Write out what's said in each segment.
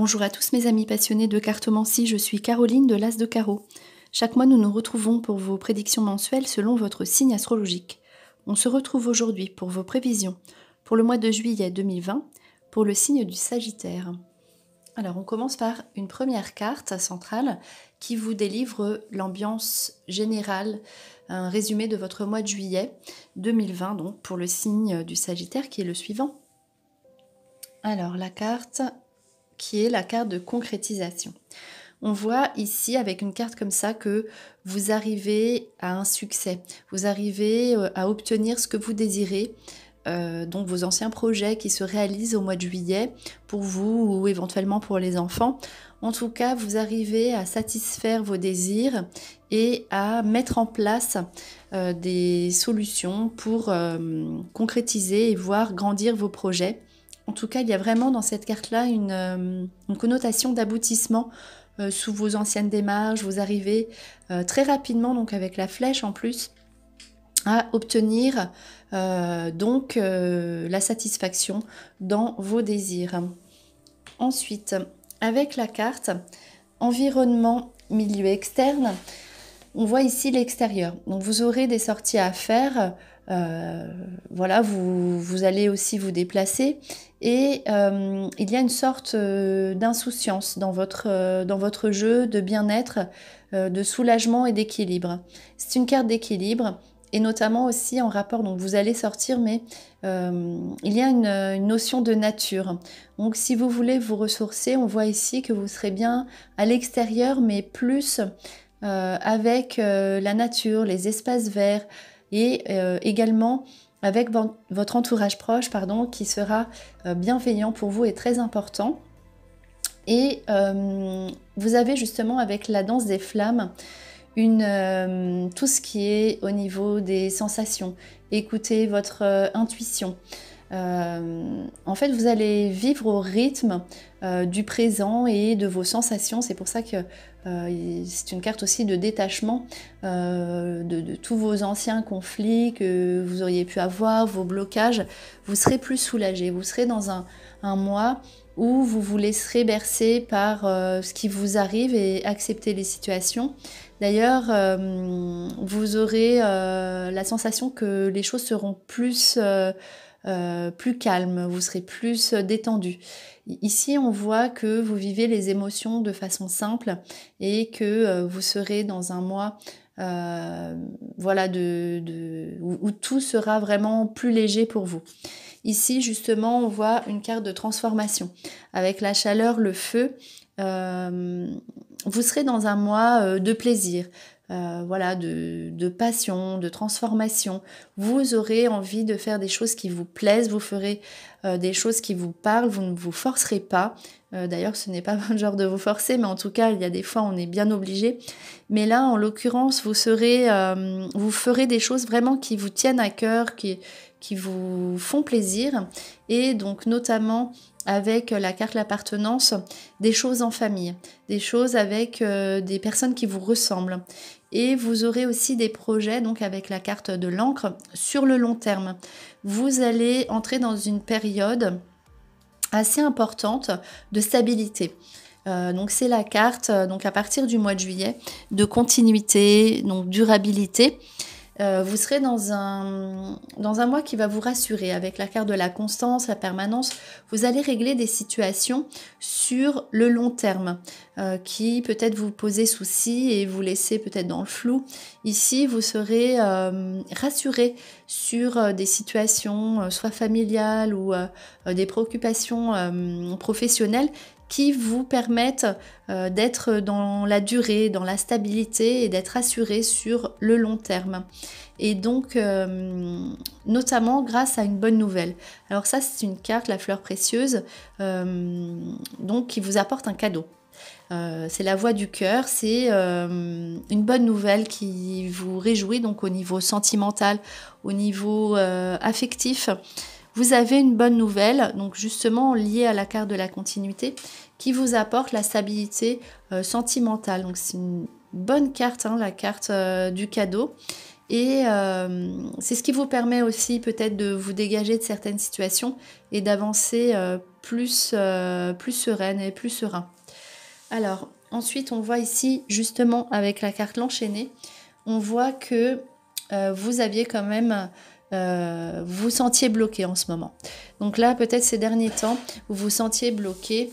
Bonjour à tous mes amis passionnés de cartomancie, je suis Caroline de l'As de Carreau. Chaque mois nous nous retrouvons pour vos prédictions mensuelles selon votre signe astrologique. On se retrouve aujourd'hui pour vos prévisions pour le mois de juillet 2020 pour le signe du Sagittaire. Alors on commence par une première carte centrale qui vous délivre l'ambiance générale, un résumé de votre mois de juillet 2020 donc pour le signe du Sagittaire qui est le suivant. Alors la carte qui est la carte de concrétisation. On voit ici avec une carte comme ça que vous arrivez à un succès, vous arrivez à obtenir ce que vous désirez, donc vos anciens projets qui se réalisent au mois de juillet pour vous ou éventuellement pour les enfants. En tout cas, vous arrivez à satisfaire vos désirs et à mettre en place des solutions pour concrétiser et voir grandir vos projets. En tout cas, il y a vraiment dans cette carte-là une connotation d'aboutissement sous vos anciennes démarches. Vous arrivez très rapidement, donc avec la flèche en plus, à obtenir la satisfaction dans vos désirs. Ensuite, avec la carte environnement, milieu externe, on voit ici l'extérieur. Donc vous aurez des sorties à faire. Voilà, vous allez aussi vous déplacer et il y a une sorte d'insouciance dans votre jeu, de bien-être, de soulagement et d'équilibre. C'est une carte d'équilibre et notamment aussi en rapport, donc vous allez sortir, mais il y a une notion de nature. Donc si vous voulez vous ressourcer, on voit ici que vous serez bien à l'extérieur, mais plus avec la nature, les espaces verts, et également avec votre entourage proche, qui sera bienveillant pour vous et très important. Et vous avez justement avec la danse des flammes tout ce qui est au niveau des sensations. Écoutez votre intuition. En fait, vous allez vivre au rythme du présent et de vos sensations. C'est pour ça que c'est une carte aussi de détachement de tous vos anciens conflits que vous auriez pu avoir, vos blocages. Vous serez plus soulagé. Vous serez dans un mois où vous vous laisserez bercer par ce qui vous arrive et accepter les situations. D'ailleurs, vous aurez la sensation que les choses seront plus calmes, vous serez plus détendu. Ici, on voit que vous vivez les émotions de façon simple et que vous serez dans un mois où tout sera vraiment plus léger pour vous. Ici, justement, on voit une carte de transformation. Avec la chaleur, le feu, vous serez dans un mois de plaisir. De passion, de transformation. Vous aurez envie de faire des choses qui vous plaisent, vous ferez des choses qui vous parlent, vous ne vous forcerez pas. D'ailleurs, ce n'est pas le genre de vous forcer, mais en tout cas, il y a des fois, on est bien obligé. Mais là, en l'occurrence, vous ferez des choses vraiment qui vous tiennent à cœur, qui vous font plaisir. Et donc, notamment avec la carte l'appartenance, des choses en famille, des choses avec des personnes qui vous ressemblent. Et vous aurez aussi des projets, donc avec la carte de l'encre, sur le long terme. Vous allez entrer dans une période assez importante de stabilité. Donc c'est la carte, donc à partir du mois de juillet, de continuité, donc durabilité. Vous serez dans un mois qui va vous rassurer avec la carte de la constance, la permanence. Vous allez régler des situations sur le long terme qui peut-être vous poser souci et vous laisser peut-être dans le flou. Ici, vous serez rassuré sur des situations soit familiales ou des préoccupations professionnelles qui vous permettent d'être dans la durée, dans la stabilité et d'être assuré sur le long terme. Et donc, notamment grâce à une bonne nouvelle. Alors ça, c'est une carte, la fleur précieuse, donc qui vous apporte un cadeau. C'est la voix du cœur, c'est une bonne nouvelle qui vous réjouit donc au niveau sentimental, au niveau affectif. Vous avez une bonne nouvelle, donc justement liée à la carte de la continuité, qui vous apporte la stabilité sentimentale. Donc c'est une bonne carte, la carte du cadeau. Et c'est ce qui vous permet aussi peut-être de vous dégager de certaines situations et d'avancer plus sereine et plus serein. Alors, ensuite, on voit ici, justement, avec la carte l'enchaîné, on voit que vous aviez quand même, vous vous sentiez bloqué en ce moment. Donc là, peut-être ces derniers temps, vous vous sentiez bloqué,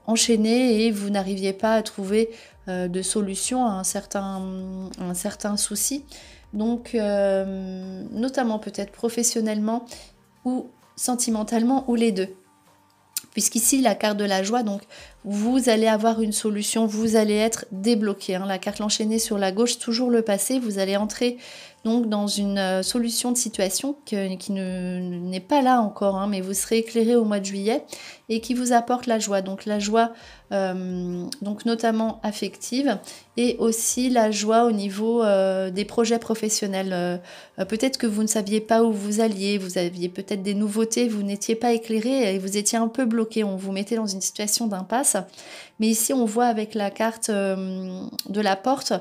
enchaîné, et vous n'arriviez pas à trouver de solution à un certain souci. Donc, notamment peut-être professionnellement ou sentimentalement, ou les deux. Puisqu'ici, la carte de la joie, donc vous allez avoir une solution, vous allez être débloqué. La carte l'enchaînée sur la gauche, toujours le passé, vous allez entrer donc dans une solution de situation qui n'est pas là encore, mais vous serez éclairé au mois de juillet et qui vous apporte la joie. Donc la joie, donc notamment affective, et aussi la joie au niveau des projets professionnels. Peut-être que vous ne saviez pas où vous alliez, vous aviez peut-être des nouveautés, vous n'étiez pas éclairé et vous étiez un peu bloqué, on vous mettait dans une situation d'impasse. Mais ici, on voit avec la carte de la porte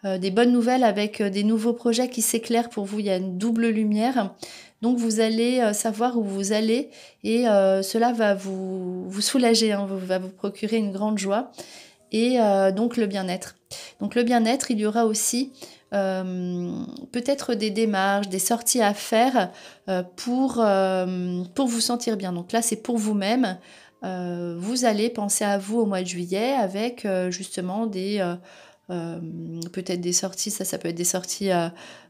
des bonnes nouvelles avec des nouveaux projets qui s'éclairent pour vous. Il y a une double lumière. Donc, vous allez savoir où vous allez, et cela va vous soulager, va vous procurer une grande joie. Et donc, le bien-être. Donc, le bien-être, il y aura aussi peut-être des démarches, des sorties à faire pour vous sentir bien. Donc là, c'est pour vous-même. Vous allez penser à vous au mois de juillet avec justement peut-être des sorties, ça peut être des sorties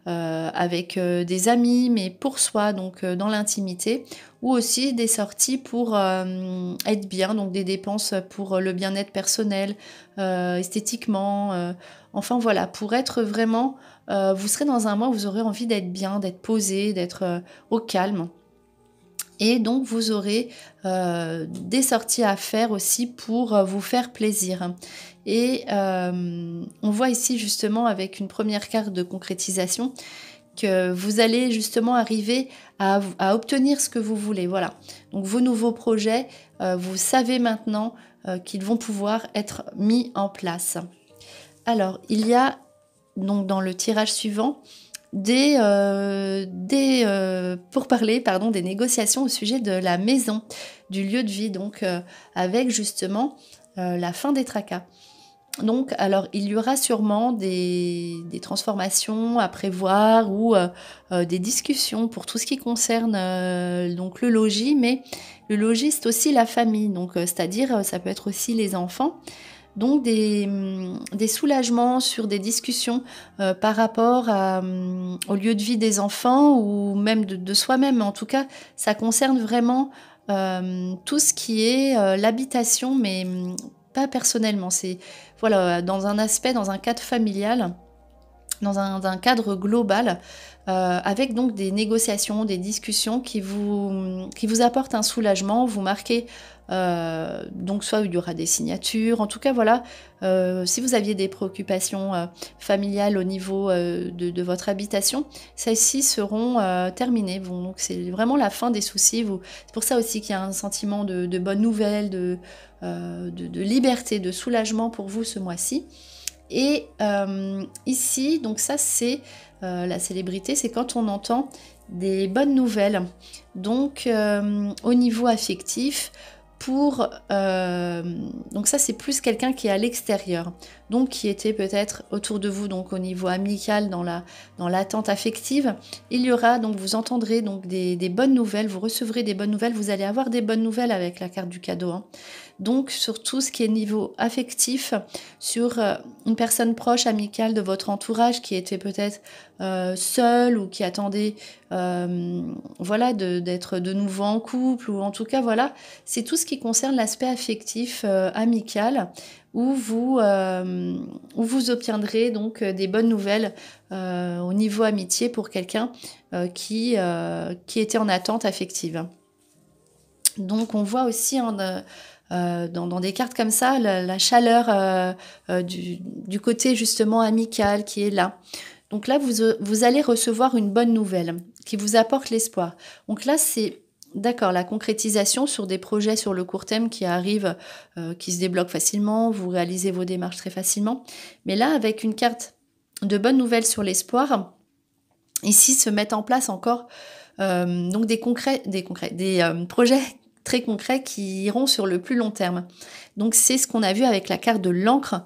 avec des amis, mais pour soi, donc dans l'intimité, ou aussi des sorties pour être bien, donc des dépenses pour le bien-être personnel, esthétiquement, enfin voilà, pour être vraiment, vous serez dans un mois où vous aurez envie d'être bien, d'être posé, d'être au calme. Et donc, vous aurez des sorties à faire aussi pour vous faire plaisir. Et on voit ici justement avec une première carte de concrétisation que vous allez justement arriver à obtenir ce que vous voulez. Voilà. Donc, vos nouveaux projets, vous savez maintenant qu'ils vont pouvoir être mis en place. Alors, il y a donc dans le tirage suivant pour parler des négociations au sujet de la maison, du lieu de vie, donc avec justement la fin des tracas. Donc, alors, il y aura sûrement des transformations à prévoir, ou des discussions pour tout ce qui concerne donc le logis, mais le logis, c'est aussi la famille, donc c'est-à-dire ça peut être aussi les enfants. Donc des soulagements sur des discussions par rapport au lieu de vie des enfants, ou même de soi-même. En tout cas, ça concerne vraiment tout ce qui est l'habitation, mais pas personnellement. C'est voilà, dans un cadre familial, dans un cadre global, avec donc des négociations, des discussions qui vous apportent un soulagement. Vous marquez, donc soit il y aura des signatures, en tout cas voilà, si vous aviez des préoccupations familiales au niveau de votre habitation, celles-ci seront terminées. Bon, donc c'est vraiment la fin des soucis. C'est pour ça aussi qu'il y a un sentiment de bonne nouvelle, de liberté, de soulagement pour vous ce mois-ci. Et ici, donc ça c'est la célébrité, c'est quand on entend des bonnes nouvelles. Donc au niveau affectif, donc ça c'est plus quelqu'un qui est à l'extérieur, donc qui était peut-être autour de vous, donc au niveau amical, dans l'attente affective. Il y aura, donc vous entendrez donc des bonnes nouvelles, vous recevrez des bonnes nouvelles, vous allez avoir des bonnes nouvelles avec la carte du cadeau. Donc sur tout ce qui est niveau affectif, sur une personne proche, amicale de votre entourage qui était peut-être seule, ou qui attendait voilà, d'être de nouveau en couple, ou en tout cas voilà, c'est tout ce qui concerne l'aspect affectif amical, où vous obtiendrez donc des bonnes nouvelles au niveau amitié pour quelqu'un qui était en attente affective. Donc on voit aussi dans des cartes comme ça la chaleur du côté justement amical qui est là. Donc là, vous allez recevoir une bonne nouvelle qui vous apporte l'espoir. Donc là, c'est d'accord, la concrétisation sur des projets sur le court terme qui arrivent, qui se débloquent facilement, vous réalisez vos démarches très facilement. Mais là, avec une carte de bonne nouvelle sur l'espoir, ici se mettent en place encore donc des projets très concrets qui iront sur le plus long terme. Donc c'est ce qu'on a vu avec la carte de l'encre,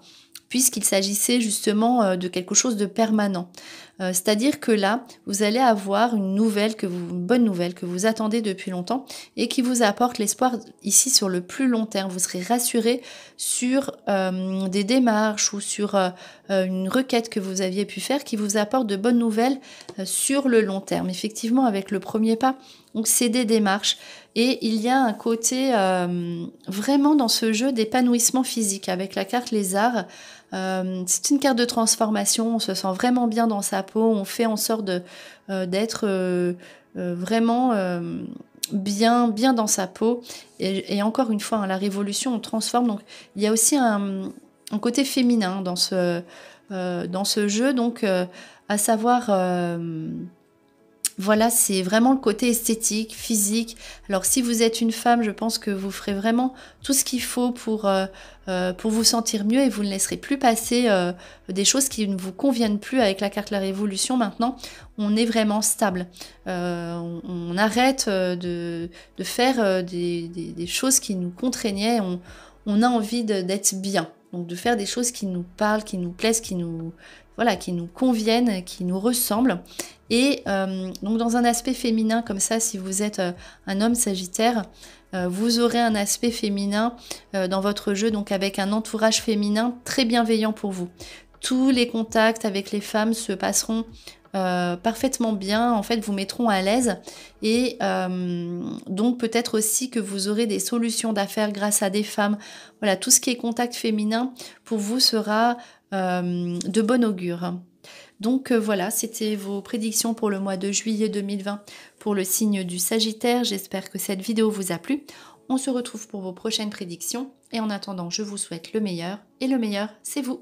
puisqu'il s'agissait justement de quelque chose de permanent. C'est-à-dire que là, vous allez avoir une bonne nouvelle que vous attendez depuis longtemps et qui vous apporte l'espoir ici sur le plus long terme. Vous serez rassuré sur des démarches ou sur une requête que vous aviez pu faire qui vous apporte de bonnes nouvelles sur le long terme. Effectivement, avec le premier pas, donc c'est des démarches. Et il y a un côté vraiment dans ce jeu d'épanouissement physique avec la carte lézard. C'est une carte de transformation, on se sent vraiment bien dans sa peau, on fait en sorte d'être vraiment bien dans sa peau. Et encore une fois, hein, la révolution, on transforme. Donc il y a aussi un côté féminin dans ce jeu, donc à savoir... Voilà, c'est vraiment le côté esthétique, physique. Alors si vous êtes une femme, je pense que vous ferez vraiment tout ce qu'il faut pour vous sentir mieux et vous ne laisserez plus passer des choses qui ne vous conviennent plus avec la carte de la Révolution. Maintenant, on est vraiment stable. On arrête de faire des choses qui nous contraignaient. On a envie d'être bien. Donc de faire des choses qui nous parlent, qui nous plaisent, qui nous conviennent, qui nous ressemblent. Et donc dans un aspect féminin comme ça, si vous êtes un homme Sagittaire, vous aurez un aspect féminin dans votre jeu, donc avec un entourage féminin très bienveillant pour vous. Tous les contacts avec les femmes se passeront parfaitement bien, en fait vous mettront à l'aise et donc peut-être aussi que vous aurez des solutions d'affaires grâce à des femmes. Voilà, tout ce qui est contact féminin pour vous sera de bon augure. Donc voilà, c'était vos prédictions pour le mois de juillet 2020 pour le signe du Sagittaire. J'espère que cette vidéo vous a plu. On se retrouve pour vos prochaines prédictions et en attendant, je vous souhaite le meilleur et le meilleur, c'est vous.